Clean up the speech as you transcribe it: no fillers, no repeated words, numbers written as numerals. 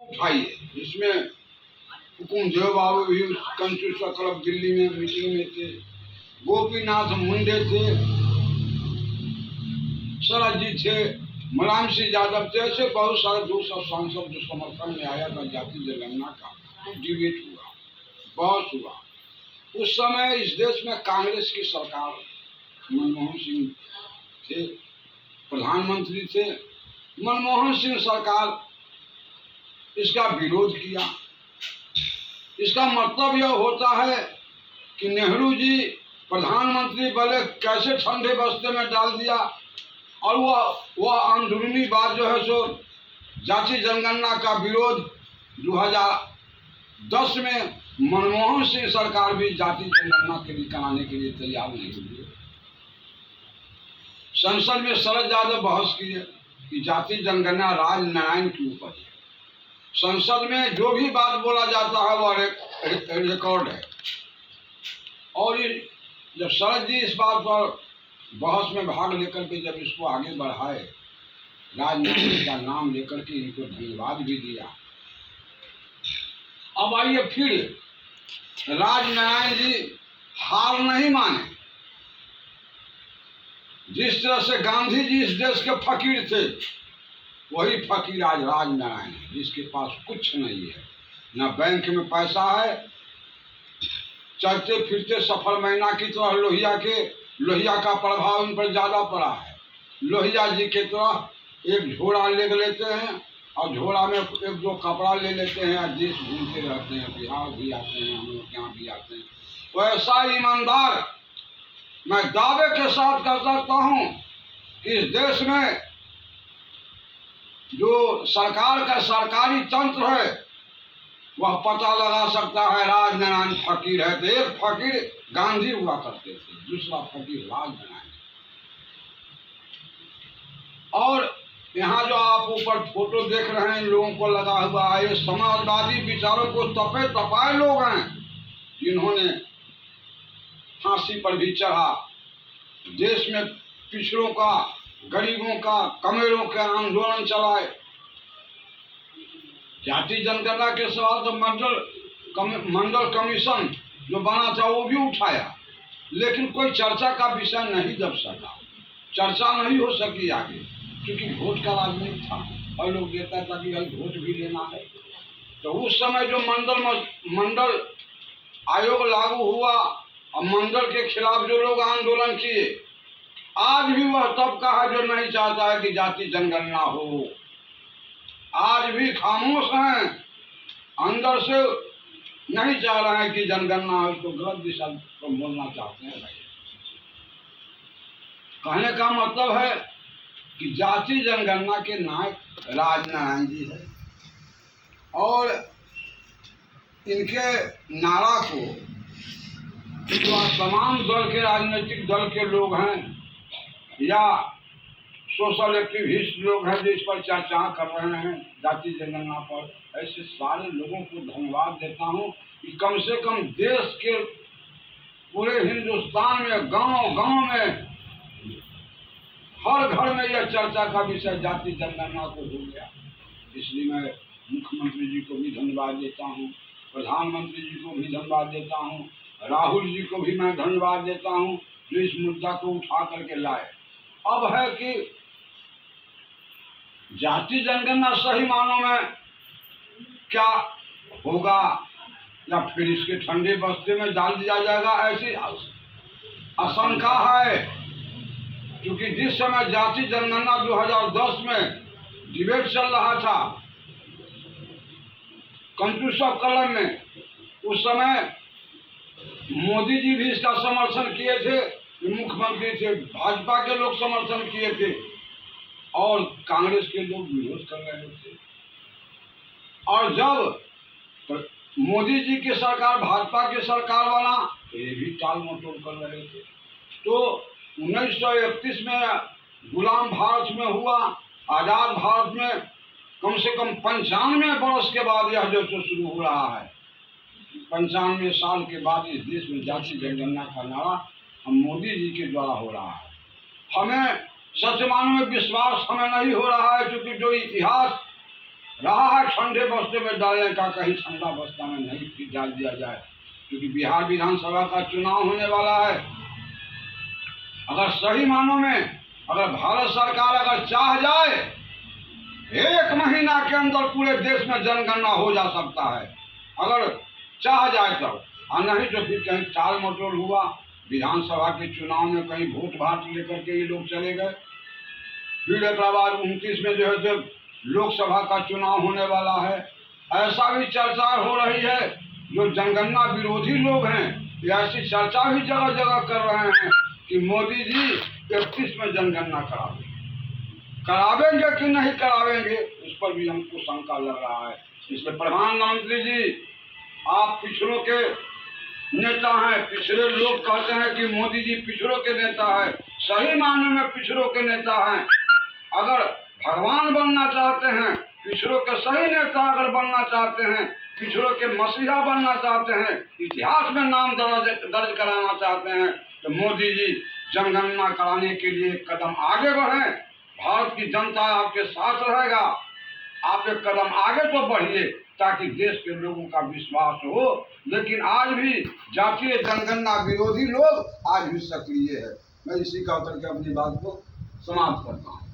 उठाइए। इसमें हुकुम देव बाबू भी कंस्टिट्यूशन क्लब दिल्ली में मीटिंग में थे, गोपीनाथ मुंडे थे, शरद जी थे, मुलायम सिंह यादव थे, ऐसे बहुत सारे दूसरे सांसद जो समर्थन में आया था जाति जनगणना का। डिबेट हुआ, बहस हुआ। उस समय इस देश में कांग्रेस की सरकार, मनमोहन सिंह थे प्रधानमंत्री थे। मनमोहन सिंह सरकार इसका विरोध किया। इसका मतलब यह होता है कि नेहरू जी प्रधानमंत्री बने, कैसे ठंडे बस्ते में डाल दिया। और वह अंदरूनी बात जो है सो जाति जनगणना का विरोध 2010 में मनमोहन सिंह सरकार भी जाति जनगणना के लिए कराने के लिए तैयार नहीं हुई। संसद में शरद यादव बहस किए कि जाति जनगणना राजनारायण के ऊपर है। संसद में जो भी बात बोला जाता है वह रिकॉर्ड है। और जब शरद जी इस बात पर बहस में भाग लेकर के जब इसको आगे बढ़ाए, राजनारायण का नाम लेकर के इनको धन्यवाद भी दिया। अब आइए फिर राजनारायण जी हार नहीं माने। जिस तरह से गांधी जी इस देश के फकीर थे, वही फकीर आज राजनारायण है, जिसके पास कुछ नहीं है, न बैंक में पैसा है, चलते फिरते सफल महीना की तरह लोहिया का प्रभाव इन पर ज्यादा पड़ा है। लोहिया जी के तरह एक झोला ले लेते हैं और झोला में एक दो कपड़ा ले लेते हैं, देश घूमते रहते हैं, बिहार भी आते हैं, हम लोग यहाँ भी आते हैं। वैसा ईमानदार मैं दावे के साथ कर सकता हूँ कि इस देश में जो सरकार का सरकारी तंत्र है वह पता लगा सकता है राजनारायण फकीर है। तो एक फकीर गांधी हुआ करते थे, दूसरा फकीर राजनारायण। और यहाँ जो आप ऊपर फोटो देख रहे हैं लोगों को लगा हुआ है, ये समाजवादी विचारों को तपे तपाए लोग हैं, जिन्होंने फांसी पर भी चढ़ा, देश में पिछड़ों का, गरीबों का, कमेरों के आंदोलन चलाए। जाति जनगणना के सवाल तो मंडल कमीशन जो बना था वो भी उठाया, लेकिन कोई चर्चा का विषय नहीं दब सका, चर्चा नहीं हो सकी आगे, क्योंकि वोट का राजनीति था और लोग कहता था कि भाई वोट भी लेना है। तो उस समय जो मंडल आयोग लागू हुआ और मंडल के खिलाफ जो लोग आंदोलन किए, आज भी वह तबका है जो नहीं चाहता है कि जाति जनगणना हो। आज भी खामोश हैं, अंदर से नहीं चाह रहे हैं कि जनगणना हो, इसको गलत दिशा को बोलना चाहते हैं। भाई कहने का मतलब है कि जाति जनगणना के नायक राजनारायण जी है और इनके नारा को जो तमाम दल के राजनीतिक दल के लोग हैं या सोशल एक्टिविस्ट लोग हैं जो इस पर चर्चा कर रहे हैं जाति जनगणना पर, ऐसे सारे लोगों को धन्यवाद देता हूं कि कम से कम देश के पूरे हिंदुस्तान में गांव-गांव में हर घर में यह चर्चा का विषय जाति जनगणना को हो गया। इसलिए मैं मुख्यमंत्री जी को भी धन्यवाद देता हूं, प्रधानमंत्री जी को भी धन्यवाद देता हूं, राहुल जी को भी मैं धन्यवाद देता हूं जो इस मुद्दा को उठा करके लाए। अब है कि जाति जनगणना सही मानों में क्या होगा या फिर इसके ठंडे बस्ते में डाल दिया जाएगा, ऐसी आशंका है। क्योंकि जिस समय जाति जनगणना 2010 में डिबेट चल रहा था कंस्टिट्यूशन क्लब में, उस समय मोदी जी भी इसका समर्थन किए थे, मुख्यमंत्री थे, भाजपा के लोग समर्थन किए थे और कांग्रेस के लोग विरोध कर रहे थे। और जब मोदी जी की सरकार भाजपा की सरकार बना तो ये भी टाल मटोल कर रहे थे। तो 1931 में गुलाम भारत में हुआ, आजाद भारत में कम से कम 95 वर्ष के बाद यह जो शुरू हो रहा है, 95 साल के बाद इस देश में जाति जनगणना का नारा हम मोदी जी के द्वारा हो रहा है। हमें सच मानों में विश्वास हमें नहीं हो रहा है, क्योंकि जो इतिहास रहा है ठंडे बस्ते में डालने का, कहीं ठंडा बस्ता में नहीं फिर डाल दिया जाए, क्योंकि बिहार विधानसभा का चुनाव होने वाला है। अगर सही मानों में अगर भारत सरकार अगर चाह जाए, 1 महीना के अंदर पूरे देश में जनगणना हो जा सकता है, अगर चाह जाए तब। और नहीं तो फिर कहीं टाल मटोल हुआ, विधानसभा के चुनाव में कहीं वोट भाट लेकर के ये लोग चले गए, फिर एक बार 29 में जो है जब लोकसभा का चुनाव होने वाला है, ऐसा भी चर्चा हो रही है। जो जनगणना विरोधी लोग हैं ये ऐसी चर्चा भी जगह जगह कर रहे हैं कि मोदी जी 31 में जनगणना करावेंगे कि नहीं करावेंगे, उस पर भी हमको शंका लग रहा है। इसलिए प्रधानमंत्री जी, आप पिछड़ों के नेता हैं, पिछड़े लोग कहते हैं कि मोदी जी पिछड़ों के नेता है, सही मायने में पिछड़ों के नेता हैं। अगर भगवान बनना चाहते हैं, पिछड़ों के सही नेता अगर बनना चाहते हैं, पिछड़ों के मसीहा बनना चाहते हैं, इतिहास में नाम दर्ज कराना चाहते हैं, तो मोदी जी जनगणना कराने के लिए कदम आगे बढ़ें। भारत की जनता आपके साथ रहेगा, आप एक कदम आगे तो बढ़िए ताकि देश के लोगों का विश्वास हो। लेकिन आज भी जातीय जनगणना विरोधी लोग आज भी सक्रिय है। मैं इसी का करके अपनी बात को समाप्त करता हूँ।